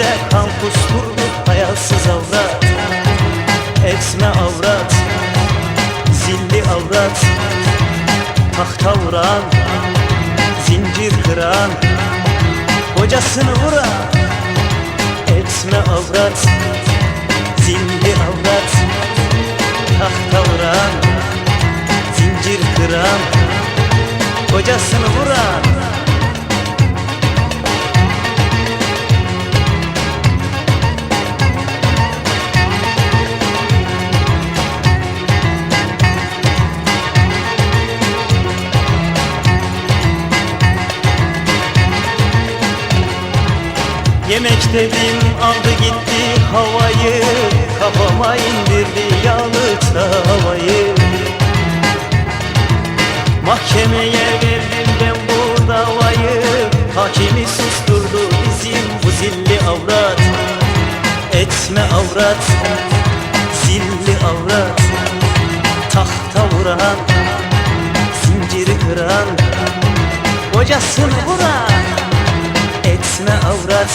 bize kan kusturdu hayasız avrat. Etme avrat, zilli avrat, tahta vuran, zincir kıran, kocasını vuran. Etme avrat, zilli avrat, tahta vuran, zincir kıran, kocasını vuran. Yemek dedim aldı gitti havayı, kafama indirdi yağlı tavayı. Mahkemeye verdim ben bu davayı, hakimi susturdu bizim bu zilli avrat. Etme avrat, zilli avrat, tahta vuran, zinciri kıran, kocasını vuran. Etme avrat,